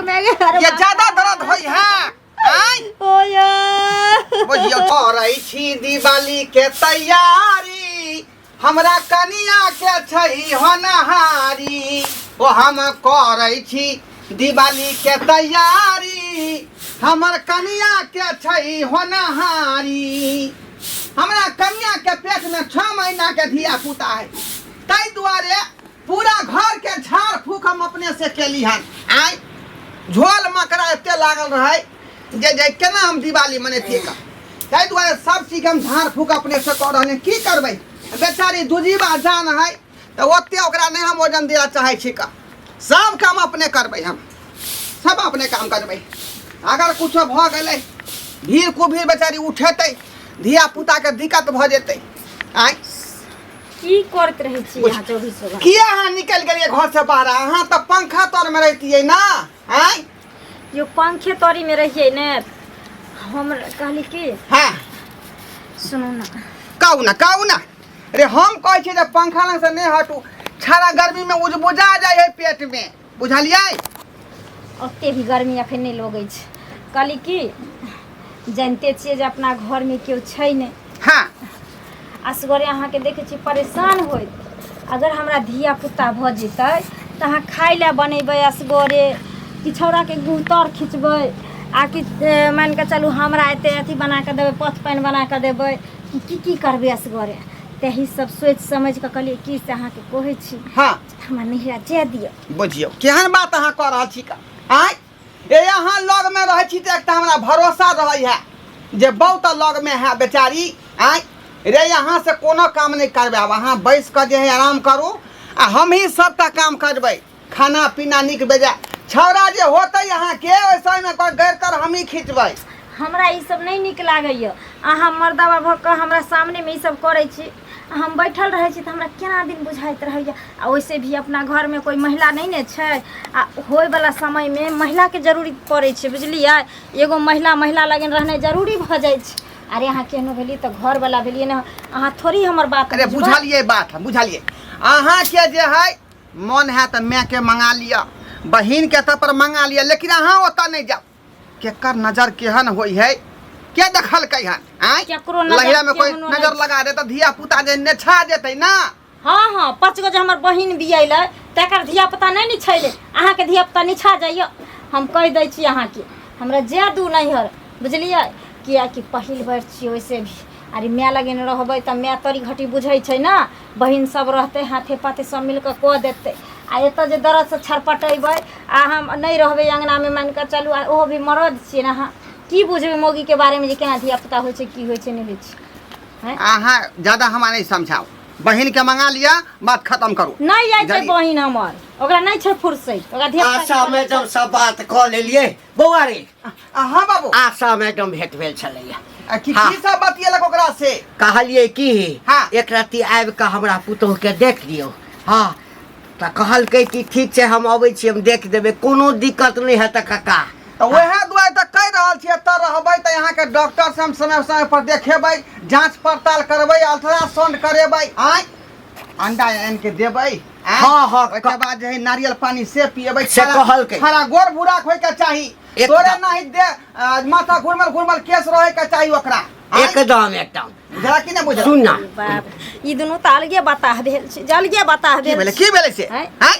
ये ज्यादा दर्द होई है बुझियो करई छी दिवाली के तैयारी हमरा कनिया के छई होनहारी ओ हम करई छी दिवाली के तैयारी हमर कनिया के छई होनहारी हमरा कन्या के पेट में 6 महीना के धिया पुता है ताई दुआरे पूरा घर के झाड़ फूक हम अपने से केली हन आई झोल मकरा एते लागल रहे जे केना हम दिवाली मनेतिए का ताई दुआरे सब चीज हम झाड़ फूक अपने से कर रहने की करबै बेचारी दुजीबा जान है तो ओते ओकरा नहीं हम वजन देला चाहे छी का सब काम अपने करबै हम सब अपने काम करबै अगर कुछ भ गेलै भीड़ को भीड़ बेचारी उठेतै धिया पुता के दिक्कत भ जेतै आई की करत रहे छी यहां 24 घंटा किया हां निकल गेलिए घर से बाहर हां त पंखा तर में रहतिए ना आई यो पंखे तोरी में रहिए ने हम कहली की हां सुनो ना काऊ ना अरे हम कहै छी जे पंखा लंग से नहीं हटू छाड़ा गर्मी में उजबुजा जाय है पेट में बुझलिए ओते भी गर्मी अखन नहीं लगै छै कहली की जानते छिए जे अपना घर में केओ छै ने हां असगरे अहाँ के देखे छी परेशान होय अगर हमरा धिया पुता भ जेतै त अहाँ खाइ ले बनेबै असगरे कि छौड़ा के गुहतर खिचबै आ कि मान के चलू हमरा एते अथी बना के देबै पथ पानि बना के देबै की करबै असगरे तेही सब सोच समझ के कहलिए की से अहाँ के कहै छी हां हमरा नहिरा जे दियौ बुझियो केहन बात अहाँ कह रहल छी का आय ए अहाँ लग में रहै छी त एकटा हमरा भरोसा रहै है जे बहुत लग में है बेचारी आय रे यहाँ से कोनो काम नहीं करबे अब अहाँ बैस कर जे है आराम करू आ हम ही सबटा काम करबै खाना पीना निक बेजा छौड़ा जे होतै यहाँ के ओइसे में कोई गैर कर हम ही खिचबै हमरा ई सब नहीं निक लागैय अहाँ मर्दावा भ के हमरा सामने में ई सब करै छी हम बैठल रहे छी त हमरा केना दिन बुझाइत रहैया आ वैसे भी अपना घर में कोई महिला नहीं ने छै आ होय वाला समय में महिला के जरूरी पड़ै छै बुझलियै एगो महिला लगन रहने जरूरी भ जाय छै अरे अहाँ केहनो भेली तो घर वाला भेलिए ना अहाँ थोड़ी हमर बात अरे बुझलिए बात हम बुझलिए अहाँ के जे है मन है त मैं के मंगा लिया बहिन के त पर मंगा लिया लेकिन अहाँ ओता नहीं जाओ केकर नजर केहन होई है के देखल कई हन आय लहिरा में कोई नजर लगा दे त धिया पुता जे नेछा जेतै ना हां 5 गो जे हमर बहिन बियाइले तकर धिया पुता नहीं नि छैले अहाँ के धिया पुता निछा जाइयो हम कह दै छी अहाँ के हमरा जे दू नहीं हर बुझलियै किया कि पहिल बार छी वैसे भी अरे मैं लगन रहबै त मैं तोरी घटी बुझै छै ना बहिन सब रहते हाथे पाथे सब मिल के क देते आ एत जे दरद से छरपटेबै आ हम नहीं रहबै अंगना में मान के चलू आ ओहो भी मरद छी ना हां की बुझबै मोगी के बारे में जे केना धिया पुता होय छै की होय छै नहीं होय छै हैं अहाँ ज्यादा हमरा नहीं समझाओ बहिन के मंगा लिया बात खत्म करू नहीं आइ छै बहिन हमर ओकरा नहीं छै फुर्सत ओकरा धिया आशा मैडम सब बात क लेलिए बौआ रे हां बाबू आशा मैडम भेट भेल छलैया की सब बतियलक ओकरा से कहलिए की हां एक राती आबि के हमरा पुतोह के देख लियो हां त कहलकै कि ठीक छै हम अबै छी हम देख देबै कोनो दिक्कत नहीं है त काका तो वह दुआरे त कह रहल छी त रहबै त यहाँ के डॉक्टर से हम समय पर देखेबै जांच पड़ताल करबै अल्ट्रासाउंड करेबै आय अंडा आन के देबै हां ओके बाद जे नारियल पानी से पिएबै से कहलकै खरा गोर बुरा होय के चाही तोरे नहीं दे माथा घुरमल केस रहे के चाही ओकरा एकदम जरा कि नहीं बुझ सुन ना बाप ई दुनु त अलगे बता भेल छै जलगे बता भेल की भेलै से हैं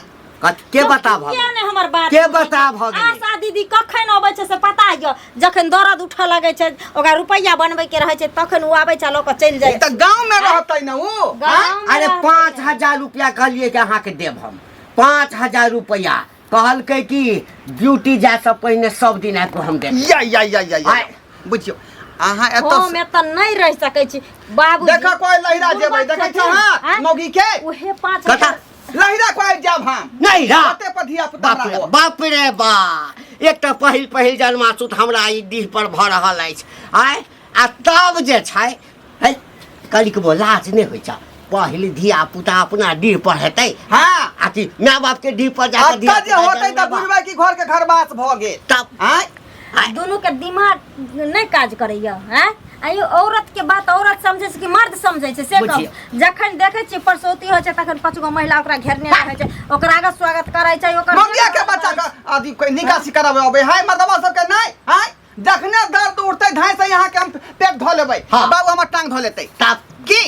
के बता भ के ने हमर बात के बता भ गेलै आशा दीदी कखन आबै छै से पता है जखन दर्द उठ लगे छै ओकरा रुपैया बनबै के रहे छै तखन उ आबै छै लोक चल जाय त गांव में रहतै न उ अरे 5000 रुपया कहलिए कि अहाँ के देब हम 5000 रुपया कहलकै कि ड्यूटी जाय से पहले सब दिन आके हम देब या बुझियो अहाँ एतो हम एत नहीं रह सकै छी बाबू देखा कोई लहिरा जेबै देखै छ हां मौगी के ओहे 5000 लहिरा कोई जाब हम नहीं रा ओते पर धिया पुता रहो बाप रे बा एक त पहिल जन्मासुत हमरा ई देह पर भ रहल अछि आय आ तब जे छै है कलिक लाज नहीं होय छ पहले धिया पुता अपना डीह पर हेतै हां आ कि माय बाप के डीह पर जाके धिया जे होतै त बुढ़बा की घर के घरवास भ गेल तब आय दोनों के दिमाग नहीं काज करैया हैं आयो औरत के बात औरत समझे छै कि मर्द समझे छै से कह जखन देखे छी परसौती हो छै तखन 5 गो महिला ओकरा घेरने रहे छै ओकरा आगे स्वागत करे छै ओकर मौगिया के बच्चा आदि कोई निकासी करावे अबे है मर्दवा सब के नहीं है जखने दर्द उठते धाय से यहाँ के हम पेट धो लेबै हाँ। बाबू हमर टांग धो लेतै तब की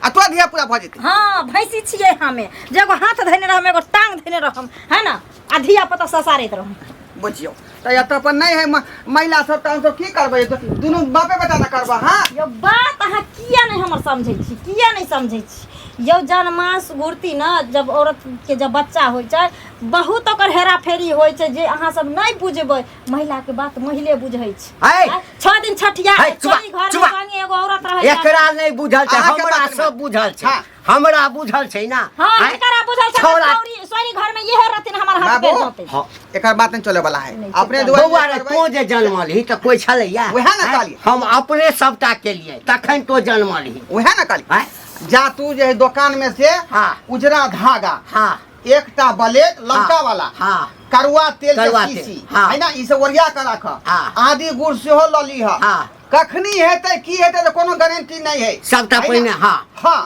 आ तो धिया पूरा भ जेतै हाँ भैंसी छियै हमे जेगो हाथ धैने रहम एगो टांग धैने रहम है ना आ धिया पुता ससारैत रहम बुझियो त या त अपन नहीं है महिला सब टांग तो की करबै दुनू बापे बेटा न करबा हां यो बात अहाँ किया नहीं हमर समझै छी किया नहीं समझै छी यो जनमास गुरती न जब औरत के जब बच्चा होइ छै बहुत ओकर हेरा फेरी होइ छै जे अहाँ सब नहीं बुझबै महिला के बात महिले बुझै छै है 6 दिन छठिया है, सोनी घर में संगे एगो औरत रहै एकरा नहीं बुझल छै अहाँ के हमरा बात में। सब बुझल छै हाँ। हमरा बुझल छै ना हां हैं? एकरा बुझल छै छौड़ा- सोनी घर में इहे रहथिन हमर हाथ बाबू पे होते हाँ। एकर बात नहीं चले वाला है नहीं अपने चले। दुआरे बौआ रे करबै। तो जे जन्मलही त कोई छलैया उएह न हैं? कहलियै। हम अपने सबटा केलियै तखन तो जन्मलही उहे ना काली हैं? जा तू जे है दुकान में से हाँ। उजरा धागा हाँ एकटा ब्लेड लंका वाला हाँ करुआ तेल करुआ के तेल, शीशी हाँ। है ना ई सब ओरिया के रख हाँ। आदि गुड़ सेहो ल ली ह हाँ। कखनी हेतै की हेतै त कोनो गारंटी नहीं है सबटा है ना? पहिने हाँ हाँ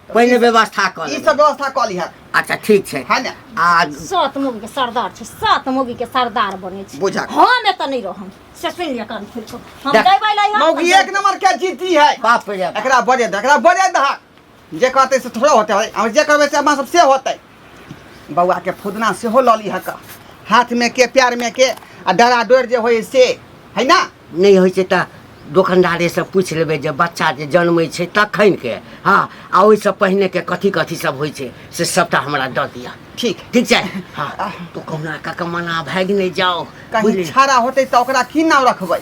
पहिने व्यवस्था कर ई लेबै। सब व्यवस्था क ली है अच्छा ठीक छै है ना आ सात मुगी के सरदार छै सात मुगी के सरदार बने छै बुझा हम एत नहीं रहम से सुन लिया कान खोल को हम देख, जइबै लै हम मौगी एक नंबर के जीती है बाप रे बाप। एकरा बड़े दहा जे कहते से थोड़ा होते है और जे करबे से हमरा सब से होते बौआ के फुदना सेहो ल ली हक हाथ में के प्यार में के आ डरा डोर जे होय से है ना नहीं होइ छै त दोकानदारे से पूछि लेबै जे बच्चा जे जन्मै छै तखन के हाँ आ ओहिसँ पहिने के कथी कथी सब होइ छै से सबटा हमरा दऽ दिअ ठीक ठीक छै हाँ तो कहुना का कमना भागि नहीं जाओ कहीं बुझली? छाड़ा होते तो ओकरा की नाम रखबै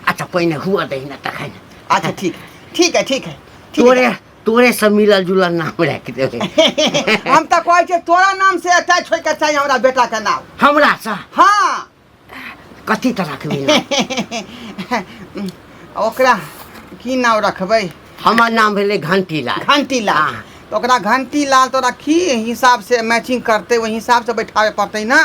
अच्छा पहिने हुआ दही न तखन अच्छा ठीक है ठीक है तोरे तोरे सब मिलल जुलल नाम राखि देबै हम तो कहै छै तोरा नाम से अटैच होय के चाहिए हमरा बेटा के नाम हमरा सँ हाँ कथी तऽ रखबै नाम? ओकरा की नाम रखबै हमर नाम भेलै घंटीलाल घंटी लाल हाँ। तो ओकरा घंटी लाल तोरा की हिसाब से मैचिंग करते वही हिसाब से बैठावे पड़ते ना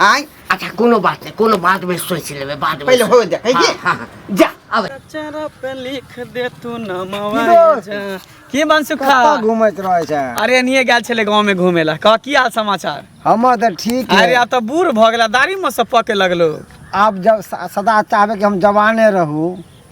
आय अच्छा कोनो बात नहीं कोनो बात में सोचि लेबै बाद में पहले हो देखै हाँ, छी हाँ, जा अब चरा पे लिख दे तू नमवा दोस्त। जा। की बनसुखा कतऽ घूमैत रहै छै अरे निये गेल छले गांव में घूमे ला कह की हाल समाचार हमर तऽ ठीक है अरे अब तो बूढ़ भ गेला दाढ़ी में सब पके लगलो आब जब सदा चाहबे कि हम जवाने रहू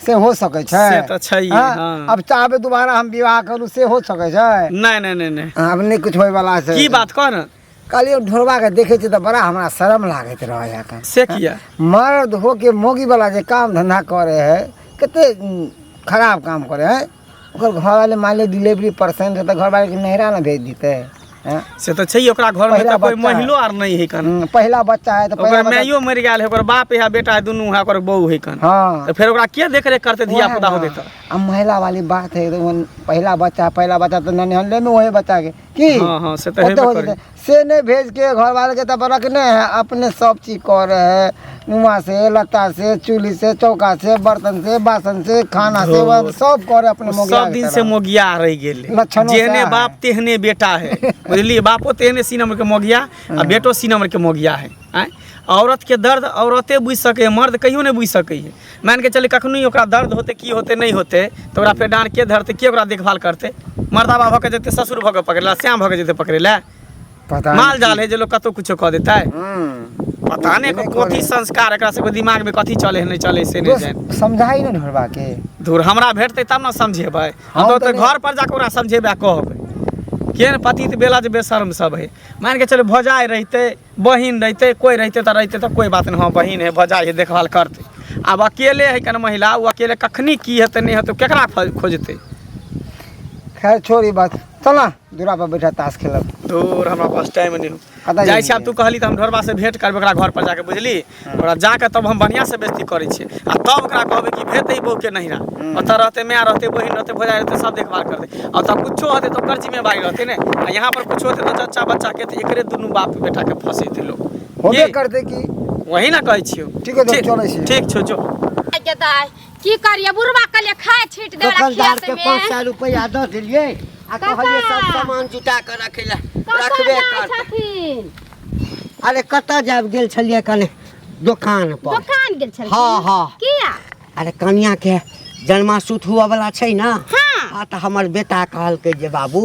से हो सकै छै से तऽ छैहे, हाँ? हाँ। अब चाहबे दोबारा हम विवाह करू से हो सकै छै नहीं नहीं नहीं नहीं अब नहीं कुछ होय वाला छै की बात कह न कहलियो ढोरबा के देखे छी तऽ बड़ा हमरा शर्म लागैत रहै है से किया मर्द हो के मोगी वाला जे काम धंधा करे है कते खराब काम करे है ओकर घर वाले मान ली डिलीवरी पर्सन है तो घर वाले के नहरा ना भेज देते हैं से तो छैहे ओकरा घर में पहिला तो कोई बच्चा है। महिलो आर नहीं है कन पहला बच्चा है तो ओकर पहला बच्चा माइयो मर गेल है ओकर बाप है बेटा है दुनू है ओकर बहू है कन हाँ तो फिर ओकरा के देख रेख करते धिया पुता हो देता अब महिला वाली बात है तो वो पहला बच्चा तो ननिहल्ले में वही बच्चा के की हाँ, हाँ, से तो ओते हेबे हो करी। जेतै। से नहीं भेज के घर वाले के तब रखने हैं अपने सब चीज कर रहे हैं मुआ से लता से चूल्ही से चौका से बर्तन से बासन से खाना से वो सब करे अपने मोगिया सब के दिन तरह। से मोगिया रह गेले लक्षणों से जेहने है। बाप तेहने बेटा है बुझलिए बापो तेहने सी नंबर के मोगिया आ बेटो सी नंबर के मोगिया है आँय? औरत के दर्द औरते बुझ सके है मर्द कहियो नहीं बुझ सके है मान के चले कखनो ओकरा दर्द होते की होते नहीं होते तो ओकरा फेर डांट के धरते के ओकरा देखभाल करते मर्दाबा भऽ के जेते ससुर भऽ के पकड़ेला श्याम भऽ के जेते पकड़ेला पता माल नहीं। जाल है जे लोग कतौ कुछो कह देता है पता नहीं नहीं कथी करे। संस्कार एकरा सबके दिमाग में कथी चले है नहीं चले से नहीं जाने दोस्त, समझाई ना ढोरबा के धुर हमरा भेटतै तब न समझेबै हम हम तो तऽ घर पर जाके ओकरा समझेबै कहबै केहन पति तऽ बेला जे बेशर्म सब है मान के चलो भौजाई रहते बहिन रहते कोई रहते तो कोई बात नहीं हाँ बहिन है भौजाई है देखभाल करते अब अकेले है कन महिला वो अकेले कखनी की हेतै नहीं हेतै केकरा खोजतै खैर छोड़ी बात चला दूरा पर बैठा ताश खेलब धुर हमरा पास टाइम नहीं कतऽ हो जाइ छी जेबही? आब तू कहली तऽ हम ढोरबा से भेंट करबै ओकरा घर पर जाके बुझली ओकरा जाके तब हम बढ़िया से बेइज्जती करै छियै आ तब ओकरा कहबै कि भेतै बहू के नहिरा ओतऽ रहतै माय रहतै बहिन रहतै भौजाई रहतै सब देखभाल करतै और तब कुछो होतै तो ओकर जिम्मेवारी रहतै ने आ यहाँ पर कुछो होतै तो चच्चा बच्चा के तऽ एकरे दुनू बाप बेटा के फंसेतै लोग होबे की? करते की वही ना कहै छियौ ठीक है, तो चलै छी। ठीक छौ जो की करिए बुढ़वा कलिए खाए छीट दे दुकानदार के 500 रुपया दऽ देलियै आ कहलियै सब सामान जुटा के रखे ला रखबे कर अरे कतऽ जाब गेल छलियै कने दुकान पर दुकान गेल छल हाँ हाँ किया अरे कन्या के जन्मासूत हुआ वाला छै ना हाँ। हाँ तऽ हमर बेटा कहलकै जे बाबू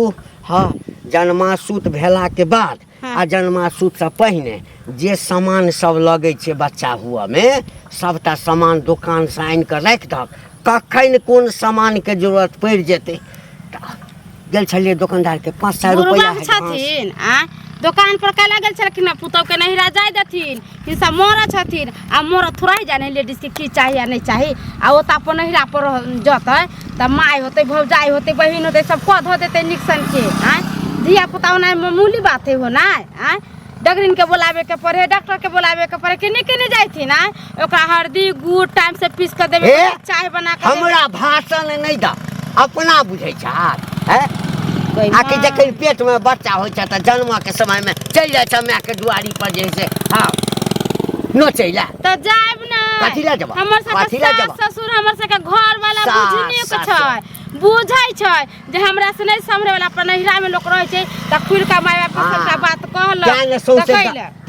हाँ जन्मासूत भेला के बाद हाँ। आ जन्मासूत से पहिने जे सामान सब लगे छै बच्चा हुआ में सबटा सामान दुकान से आनि के राख दहक कखन कोन सामान के जरूरत पड़ जेतै गेल छलियै दुकानदार के 500 रुपया बुढ़बा छथिन आ दुकान पर काला गेल छलखिन पुतौ के नहिरा जाय देथिन हिस्सा मोरा छथिन आ मोरा थोड़ा ही जाने लेडीज के की चाहिए नहीं चाहिए आ ओ त अपन नहिरा पर जतै त माय होते भौजाई होते बहिन होते सब कह धो देते निक्सन के आ धिया पुता होना मामूली बात है हो ना आ डॉक्टरिन के बुलावे के पड़े डॉक्टर के बुलावे के पड़े किने किने जाइथि ना ओकरा हल्दी गुड़ टाइम से पीस के देबे हे, चाय बना के हमरा भाषण नहीं दा अपना बुझै छात है आके जखन पेट में बच्चा होइ छै त जन्म के समय में चल जाय छै माय के दुआरी पर जे से हां नोचै ला त जाब ना कथी ला जब हमर कथी सबके ला सास जब ससुर हमर सबके घर वाला सास, बुझने के सास। छै बुझै छै जे हमरा से नहीं समरे वाला अपन नहिरा में लोग रहे छै त खुल के माय बाप हाँ। सबका बात कहल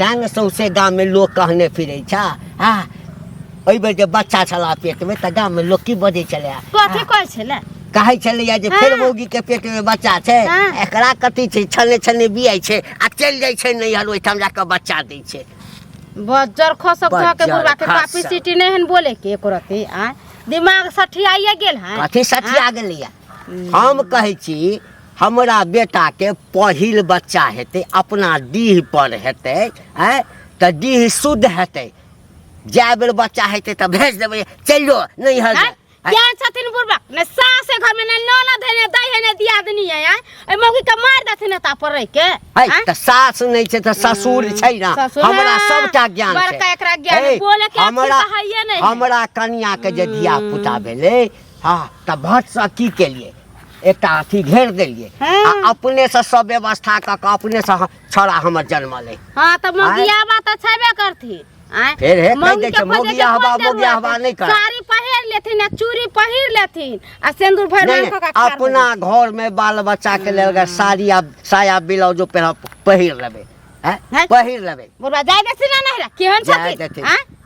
तैं सौसे गाँव में लोग कहने फिरे छा हाँ ओइ बेर जे बच्चा छला पेट में त गाँव में लोग की बजे छले कथी कहै छले कहै छलैया जे हाँ। फेर मौगी के पेट में बच्चा छै हाँ। एकरा कथी छै छने छने बियाइ छै आ चल जाइ छै नैहर ओहिठाम जाके बच्चा दै छै बज्जर खसक ध के बज्जर बुढ़वा के खसक। कैपेसिटी नहीं हन बोले के करती आ दिमाग सठियाइए गेल है कथी सठिया गेलैया हम कहै छी हमरा बेटा के पहिल बच्चा हेतै अपना डीह पर हेतै हैं त डीह शुद्ध हेतै जाय बेर बच्चा हेतै त भेज देबै चलियो नैहर हैं? क्या छथिन बुढ़वा ने सास घर में ने नौना धने दई है ने दियादनी है ए मौगी के मार दथिन ता पर रह के है त सास नहीं छै त ससुर छै ना ससुर, हमरा हाँ। सबटा ज्ञान छै बड़का एकरा ज्ञान है, बोले के हमरा कहिए नहीं हमरा कन्या के जे धिया पुता भेलै हाँ त भट से की केलिए एकटा अथी घेर देलिए हाँ। आ अपने से सब व्यवस्था क के अपने से छौड़ा हमर जन्मले हां त मौगिया बात छेबे करथि आय फेर हे कह मौगी दै के छै खोजे मौगिया के हवा कोन मौगिया जरूरत हवा है? नहीं कर साड़ी पहिर लेथिन आ चूड़ी पहिर लेथिन आ सिंदूर भर नहीं, मान नहीं, का अपना घर में बाल बच्चा के लेल अगर साड़ी आ साया ब्लाउज पहिर लेबै हैं हैं? पहिर लेबै बुढ़वा जाय देथिन ना नहिरा केहन जाय छथिन देथिन। आय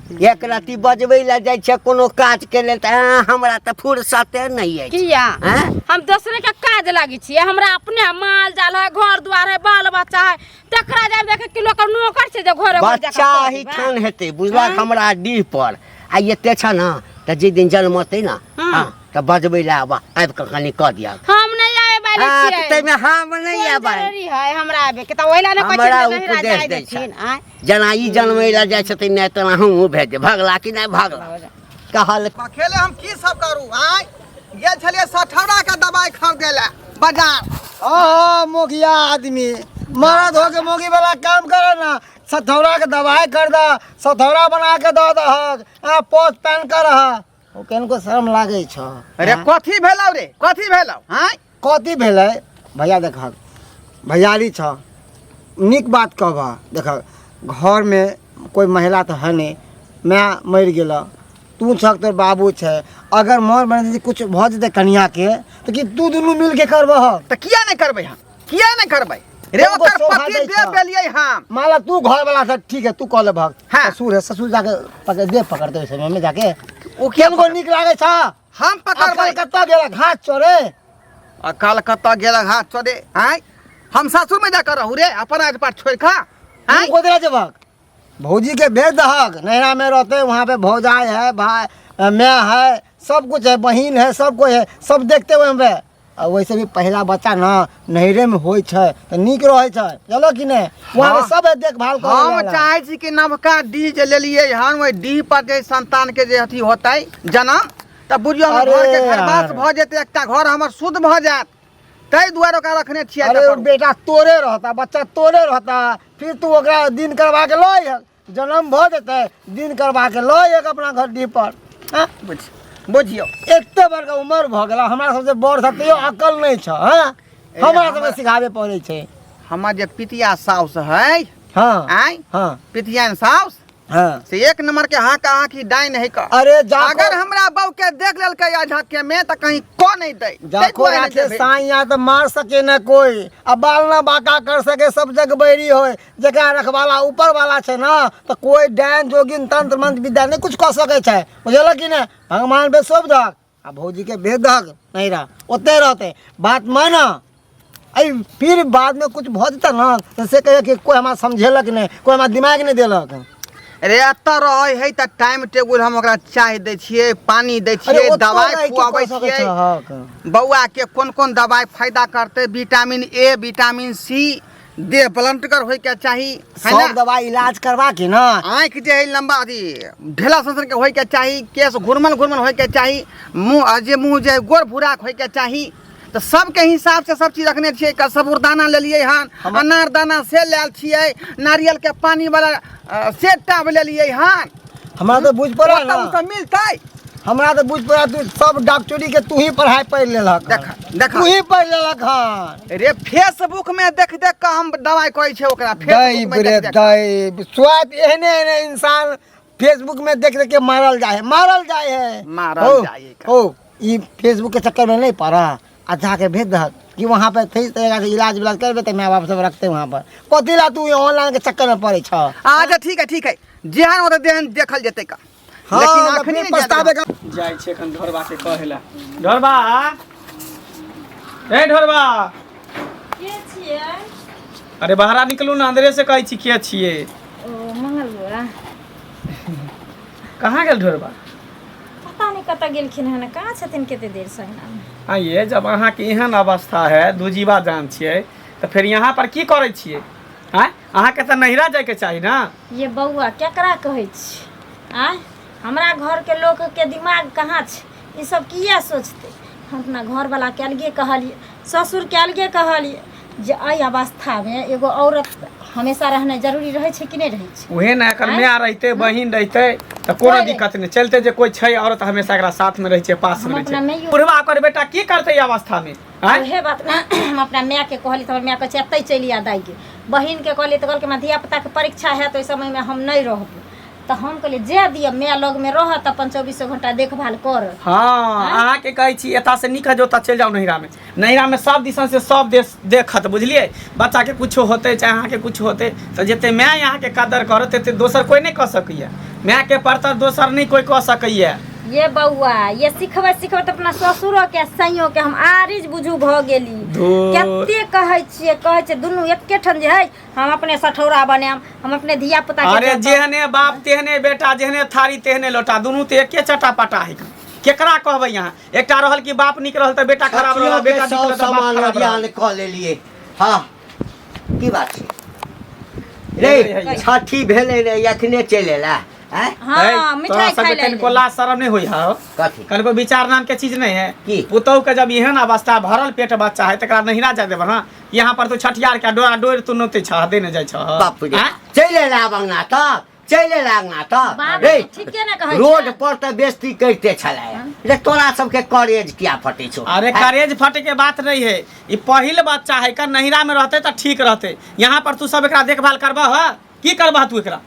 एक रत्ती बजबै ला जाइ छै कोनो काज के लेल त हमरा त फुर्सते नहीं है किया हैं? हम दूसरे के काज लागी छियै हमरा अपने माल जाल है घर द्वार है बाल बच्चा है तकरा जब देखे कि लोग नौकर छै जे घरे घर जाके बच्चा कह ही देबै। ठान हेतै बुझलक हाँ। हमरा डीह पर आ एते छ न त जे दिन जन्मतै न हाँ। हाँ त बजबै ला आबि के कनी कह दिया हम नहीं आए बारी हाँ, छियै त तैमे हम नहीं कोन आबै जरूरी है हमरा आबे के त ओइला न कहै हमरा छै नहिरा उपदेश जाय दै देथिन छै आय जेना ई जन्मै ला जाइ छथिन नहि तना हमहूँ भेज दे भगला कि नहीं भगला कहल अकेले हम की सब करू आय गेल छलियै सठौरा के दवाई खरीदे ला बाजार हाँ मोगिया आदमी मरद हो के मोगी वाला काम करे ना सथौरा के दवाई कर दा सथौरा बना के दो दहक आ पोत पहन कर रहा ओ केनको शर्म लागे छ अरे कथी भेलौ रे कथी भेलौ आय कथी भेलै भैया देखक भैयारी छ नीक बात कहबा देखक घर में कोई महिला तो है नहीं मैं मर गेला तू छक तोर बाबू छै अगर मोर बने कुछ भ जेतै कनिया के तो कि तू दुनू मिल के करबह त किया नहीं करबै हम किया नहीं करबै रे तुमको ओकर शोभा पति दै दे छ। देलियै हम माला तू घर वाला से ठीक है तू कह ले भाग हाँ। ससुर है ससुर जाके पकड़ दे पकड़ते इस समय में जाके ओ किया केनको नीक लागे छ हम पकड़बै अकल कत्ता गेला घास चोरे अकाल कत गेल हाथ चोदे आय हम सासुर में जाकर रहू रे अपन आज पाठ छोड़ खा आय तू कोदरा जबक भौजी के भेज दहक नैना में रहते वहाँ पे भौजाई है भाई मैं है सब कुछ है बहिन है सब कोई है सब देखते हुए हमें और वैसे भी पहला बच्चा ना नहरे में होइ छै तो नीक रहे छै चलो कि नहीं वहाँ पे हाँ। सब देखभाल कर हम चाहे छी कि नवका डी जे लेलियै हन ओहि डी पर जे संतान के जे अथी होतै जन्म त बुझियो हमर अरे घर के घरवास यार। भ जेतै एकटा घर हमर शुद्ध भ जायत तै दुआरे ओकरा रखने छियै अरे एतऽ वो पर। बेटा तोरे रहता बच्चा तोरे रहता फिर तू ओकरा दिन करवा के लो जन्म भ जेतै दिन करवा के लो अपना घर डी पर हाँ? बुझियो एते बड़का उम्र भ गेला हमरा सबसे बड़ सब तैयो अकल नहीं छ हाँ? हमरा सबके सिखाबे पड़े छै हमर जे पितिया साउस है हाँ आय हाँ पितिया साउस हाँ से एक नंबर के हाँ कहा की डाइन है का अरे जाको अगर हमरा बहू के देख लेलकै अझके में त कहीं को नहीं दै जाको राखे साइया तो मार सके न कोई अब बाल न बाका कर सके सब जग बैरी होए जकरा रखवाला ऊपर वाला छै ना तो कोई डायन जोगिन तंत्र मंत्र विद्या नहीं कुछ कह सके छै बुझल कि ने भगवान बे सब दहक आ भौजी के भेज दहक नहीं रह ओते रहते बात मान अरे फिर बाद में कुछ भऽ जेतै ना तऽ से कहे कि कोई हमरा समझेलक नहीं, कोई हमरा दिमाग नहीं देलक। अरे एतऽ रहै है तऽ टाइम टेबुल हम ओकरा चाय दै छियै, पानी दै छियै, ओतऽ दवाई रहि के खुआबै कऽ सकै छियै। छहक। बौआ के कोन कोन दवाई फायदा करते, विटामिन ए, विटामिन सी, देह ब्लंटकर होय के चाही, है सब ना। दवाई इलाज करवा के ना आँखि जे है लंबा अथी ढेला संसन के होय के चाही, केस घुरमन घुरमन होय के चाही, मुँह जे है गोर भूराक होय के चाही। तो सबके हिसाब से सब चीज रखने छियै। साबुरदाना ले लिए हन, अनारदाना से लेल छियै, नारियल के पानी वाला से टाब ले लिए हन। हमरा तो बुझ पड़ा ना, ओतऽ मिलतै। हमरा तो बुझ पड़ा तू सब डॉक्टरी के तू ही पढ़ाई पढ़ लेलक। देखा तू ही पढ़ लेलक हन। रे फेसबुक में देख देख के हम दवाई कहै छै ओकरा। दई फेसबुक में ब्रे देख देख के। दई स्वाद एहने एहने इंसान फेसबुक में देख देख के मारल जाए है। मारल जाए है। ओ ई फेसबुक के चक्कर में नहीं पड़ा, आ जाके भेज दहक कि वहाँ पे सही तरीका से इलाज विलाज करबे तो माँ बाप सब रखते वहाँ पर। कथी ला तू ऑनलाइन के चक्कर में पड़े छ? अच्छा ठीक है जेहन ओतऽ देहन देखल जेतै का। हाँ, लेकिन तो अखनी फिर पछतावे का जाइ छै एखन ढोरबा के कहेला। ढोरबा ए ढोरबा, के छियै? अरे बाहर निकलू ना, अंदरे से कहै छी के छियै। ओ मंगल बुआ, कहाँ गेल ढोरबा? पता नहीं कतऽ गेलखिन हन, कहाँ छथिन कते देर से ना। आइए, जब अहाँके एहन अवस्था है, दूजीबा जान छियै, तो फिर यहाँ पर की करै छियै? आँय, अहाँके तऽ नैहरा जायके चाही ना। ये बउआ केकरा कहै छी? आय हमरा घर के लोग के दिमाग कहाँ छै? ई सब किया सोचते? हम अपना घर वाला के अलगे कहलिए, ससुर के अलगे कहलिए जे एहि अवस्था में एगो औरत हमेशा रहना जरूरी रहे छै कि नहीं रहे छै? उहे ना, एकर आँय? माय रहते, बहिन रहते तो कोनो कोई दिक्कत नहीं। चलते जे कोई छै औरत हमेशा एकरा साथ में रहे छै, पास में हम रहे अपना छै। मैयो- बुढ़वा ओकर बेटा की करते ई अवस्था में? आँय? उहे बात ना हम अपना माय के कहली तो माय कहे एतै चलि आ दाई के। बहिन के कहली तो कहलकै हमरा धिया पुता के परीक्षा है तो ओहि समय में हम नहीं रहब। तो हम कहलिए जे दिया माय लग में रहत अपन 24 घंटा देखभाल कर। हाँ, अहाँके कहै छी एता से निक है जो ओता चलि जाओ नैहरा में। नैहरा में सब दिसन से सब देश देखत, बुझलिए। बच्चा के कुछ होते चाहे अहाँ के कुछ होते तो जते माय यहाँ के कदर करत तेते दोसर कोई नहीं कह सकैया। माय के परतर दोसर नहीं कोई कह सकैया। ये बउआ ये सिखबे तो अपना ससुरो के सैयो के हम आरिज बुझू भ गेली। धुर। कते कहै छै दुनू एके ठन जे है हम अपने सठौरा बनाम, हम अपने धिया पुता के अरे देखब। जेहने बाप तेहने बेटा, जेहने थारी तेहने लोटा, दुनू तो एके चटापटा है। केकरा कहबै यहाँ? एकटा रहल कि बाप निक रहल तो बेटा खराब रहल, बेटा निक रहल तो बाप सामान खराब रहल। अभियान कऽ लेलिए। हाँ की बात छै है। रे? छठी भेलै रे, एखने चलि एला। हैं? हाँ मिठाई खाइ ले कनिको लाज शरम नहीं होई है? कथी? कनिको विचार नाम के चीज नहीं है की? पुतहु के जब एहन अवस्था भरल पेट बच्चा है तकरा नहिरा जाय देबह ना। यहाँ पर तो छठियार के डोरा डोर तू नोते छ दे न जाय छ। बाप रे, आँय? चलि एला अंगना तक, चलि एला अंगना तक। बाप रे, ठीके ने कहै रोड छै। पर तऽ बेइज्जती करिते छलै। रे तोरा सबके कॉलेज किया फटे छौ? अरे हैं? करेज फटे के बात नहीं है, ये पहिल बच्चा है का नहिरा में रहते तो ठीक रहते। यहाँ पर तू सब एकरा देखभाल करबह, की करबह तू एकरा?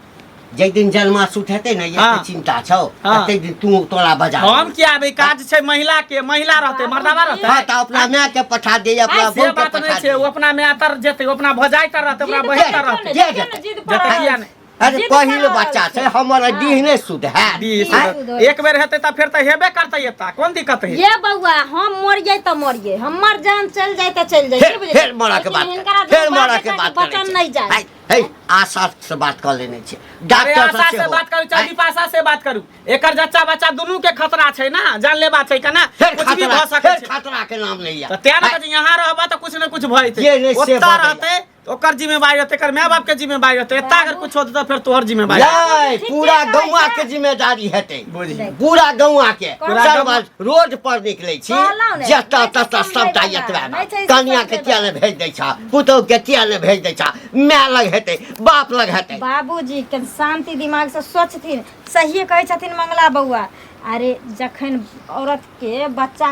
जै दिन जन्माशुट हेतै ने, हाँ। ये चिंता छौ। हाँ। तै दिन तू तोरा बजा हम क्या भाई काज छै महिला के, महिला रहते मर्दावा रहते। हाँ तऽ अपना माय के पठा दे, अपना से बहू के बात नहीं पठा छै, वो दे। अपना में तर जेते, वो अपना भजाई तर रहते, अपना बहिन तर रहते। जे जिद जते किया नहीं? अरे पहिल बच्चा छै, हमर डीह नहि शुद्ध है। बीस हैं? एक बेर हेतै तऽ फिर तऽ हेबे करतै एता, कोन दिक्कत है? ये बउआ हम मरियै तऽ मरियै, हमर जान चल जाए तऽ चल जाए। फिर मरा के बात कर, फिर मरा के बात बचन नहीं जाए। है है आशा से बात कर लेने छै, अरे डॉक्टर आशा से से बात करू चाहे विपाशा से बात करू, एकर जच्चा बच्चा दुनू के खतरा छै ना, जान लेबा छै कना, फिर कुछ भी भऽ खतरा, सकै फिर छै। खतरा के नाम नहीं तऽ है। तें ने यहाँ रहबा तऽ कुछ ने कुछ भऽ ये जेतै। नहीं से ओतऽ भऽ रहतै तऽ ओकर जिम्मेवारी रहतै, एकर माय बाप के जिम्मेवारी रहतै। एता अगर कुछ होतै तऽ फिर तोहर जिम्मेवारी। नहीं, ठीक पूरा है, गौवा है। के जिम्मेदारी हेतै। बुझी पूरा गौवा के पूरा सर्व रोड पर निकलै छी, कहलौं ने, जतऽ नहीं छै ततऽ समझै सबटा बला, एतबे नहीं छै कनिया के समझै किया ने भेज दै छा, पुतहु के किया ने भेज दै छा, माय लग हेतै, बाप लग हेतै। बाबूजी के शांति दिमाग से सोचथिन, सहिए कहै छथिन मंगला बउआ। अरे जखन औरत के बच्चा,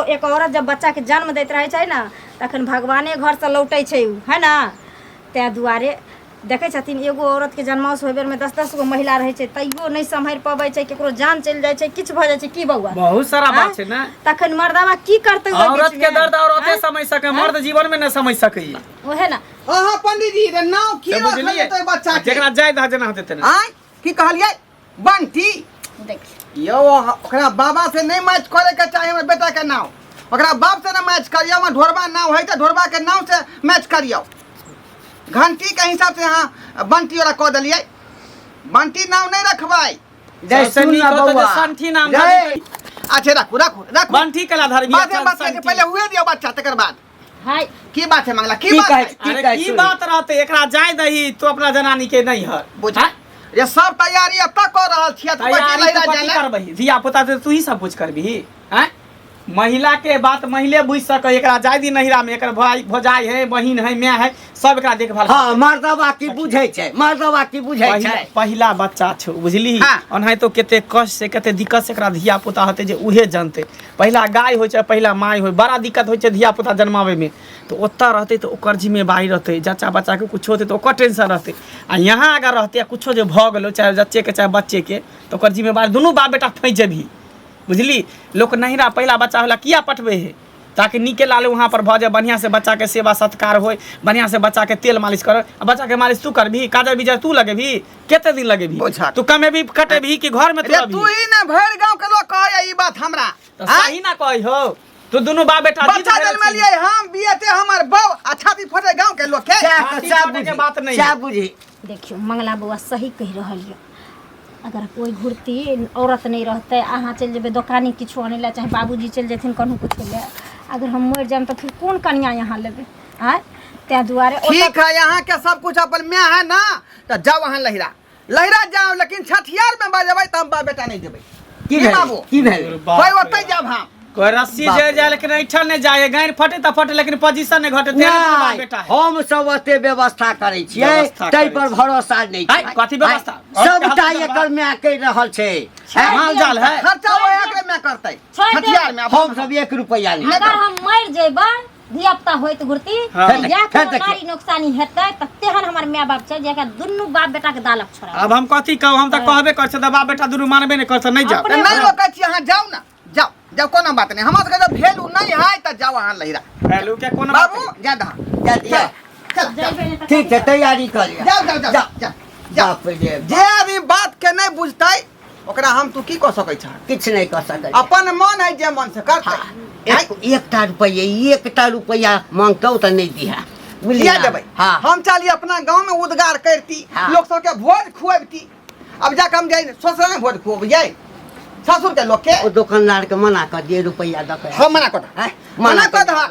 एक औरत जब बच्चा के जन्म दैत रहे छै ना तखन भगवाने घर से लौटै छै उ, है ना। तै दुआरे देखै छथिन एगो औरत के जन्माउस होय बेर में 10-10 गो महिला रहै छै, तैयो नहीं सम्हारि पबै छै, केकरो जान चलि जाइ छै, किछ भऽ जाइ छै। की बउआ बहुत सारा बात छै ना। तखन मर्दावा की करतै ओइ औरत बीच के में? दर्द औरते आँय? समझ सके, मर्द जीवन में न समझ सकै। ओहे ना। हाँ पंडित जी रे नाव की तऽ रखल बुझलियै जेतै बच्चा के? जेकरा जाय दा जेना होतै तेना। आय की कहलियै? बंटी देख यो ओकरा बाबा से नहीं मैच करे के चाही हमर बेटा के नाव। ओकरा बाप से ना मैच करियो, वहाँ ढोरबा नाव है तो ढोरबा के नाव से मैच करियो। घंटी के हिसाब से यहाँ बंटी वाला कह दिलिए, बंटी नाव नहीं रखवाई। जय सबसे सुन नीक ना होता जे बउआ। संठी नाम जय। अच्छा रखू रखू रखू, बंठी कला धर्मी बात बच्चा के पहले हुए दियो बच्चा, तकर बाद हाय की बात है मंगला, की की बात कहे है? की अरे कहे की सुनी। बात रहते एकरा जाय दही तो अपना जनानी के नहीं हर बुझा ये सब तैयारी अब तक कर रहल छियै, तू तैयारी बाकी तो लहरा कथी जाना। करबही धिया पुता तो तू ही सब कुछ करबही हैं। महिला के बात महिले बुझ सके, एकरा जाय दी नहिरा में एकर भाई भौजाई है, बहिन है, माय है, सब एकरा देखभाल हाँ मर्दवा की बुझै छै, मर्दवा की बुझै छै। पहिला बच्चा छौ बुझली। हाँ। ओनाहि तो कते कष्ट से कते दिक्कत से एकरा धिया पुता होते जे उहे जानते। पहिला गाय होइ छै, पहिला माय होइ, बड़ा दिक्कत होइ छै धिया पुता जन्मावे में। तो ओतऽ रहते तो ओकर जिम्मेवारी रहते, जच्चा बच्चा के कुछ होते तो ओकर टेंशन रहते। आ यहाँ अगर रहते कुछो जे भ गेलो, चाहे जच्चे के चाहे बच्चे के, तो ओकर जिम्मेवारी दुनू बाप बेटा फँस जेबही बुझली। लोग नहिरा पहिला बच्चा होला किया पटबे है, ताकि नीके लाले वहाँ पर भऽ जाए, बढ़िया से बच्चा के सेवा सत्कार होय, बढ़िया से बच्चा के तेल मालिश कर। बच्चा के मालिश तू करबी, काजल बिजर तू लगेबी, केते दिन लगेबी, बुझा। तू कमेबी कटेबी कि घर में तू अरे रहबी? तू ही ना भर गांव के लोग कहे ई बात हमरा, तो सही ना कही हो, तू दोनों बाप बेटा जिद बच्चा भेल जन्म छी। लिए हम बियते हमर बहू अच्छा दी फटे गांव के लोग के। हाथी छोटे के बात नहीं क्या है। बुझी। देखियो मंगला बउआ सही कह रहल यऽ। अगर कोई घुरती औरत नहीं रहते, अहाँ चल जेबे दुकानी किछो आने ला, चाहे बाबूजी चल जेथिन कहूँ कुछो ले, अगर हम मर जाम तो फिर कौन कन्या यहाँ लेबे आय। तै दुआरे ठीक है, यहाँ के सब कुछ अपन में है ना, तो जाओ वहाँ लहरा लहरा जाओ, लेकिन छठियार में बजबै तो हम बाप बेटा नहीं देबै। की की भेल बाबू? की भेल। कोई ओतै जाब हम कोई रस्सी जे जाए लेकिन ऐठन नहीं जाए, गायर फटे तो फटे लेकिन पोजीशन नहीं घटे। तेरे दोनों बाप नहीं, बेटा है। हम सब ओते व्यवस्था करै छियै, व्यवस्था तै करै पर छी। भरोसा नहीं है, कथी व्यवस्था? और सबटा क्या हाल एकर में कहि रहल छै। माल जाल है। खर्चा वो एकरे में करतै छोड़ दे। छठियार में। हम सब 1 रुपया नहीं। अगर हम मर जेबै धिया पुता होइत घुरती, हाँ। या फिर कोनो देखियो। नारी नुकसानी हेतै त तेहन हमर माय बाप छै जेकरा दुनू बाप बेटा के दालक छोड़ा। अब हम कथी कहू, हम तो कहबे कर छै, बाप बेटा दुनू मानबे नहीं कर नहीं जाओ। तो नहीं रोकै छी, अहाँ जाओ ना, जाओ जाओ, कोनो बात नहीं। हमरा सबके जब भेलू नहीं है तो जाओ अहाँ लहरा। हेलो क्या कोन बाबू जा दहा, जा दिया। चल जइबे नहीं त ठीक छै, तैयारी कर लिया। जाओ जाओ जाओ जाओ जाओ। बाप रे, जे आदमी बात के नहीं बुझतै ओकरा हम तू की कह सकै छ? किछ नहीं कर सकै। अपन मन है जे मन से करतै। एकटा रुपया मांगतौ तो नहीं दिया, लिया देबै। हाँ हम चलिए अपना गांव में उद्गार करती, हाँ। लोग सबके भोज खुआबती। अब जाके हम जाए ससुर में भोज खुआबियै ससुर के लोग के। ओ दुकानदार के मना कर दिए, रुपया दे। हम मना कर हैं? मना कर दहा।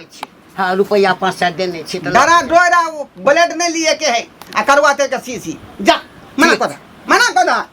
हाँ रुपया 500 देने छी तो डरा डोरा ब्लेड नहीं लिए के है आ करवाते के सीसी जा, मना कर दहा, मना कर दहा।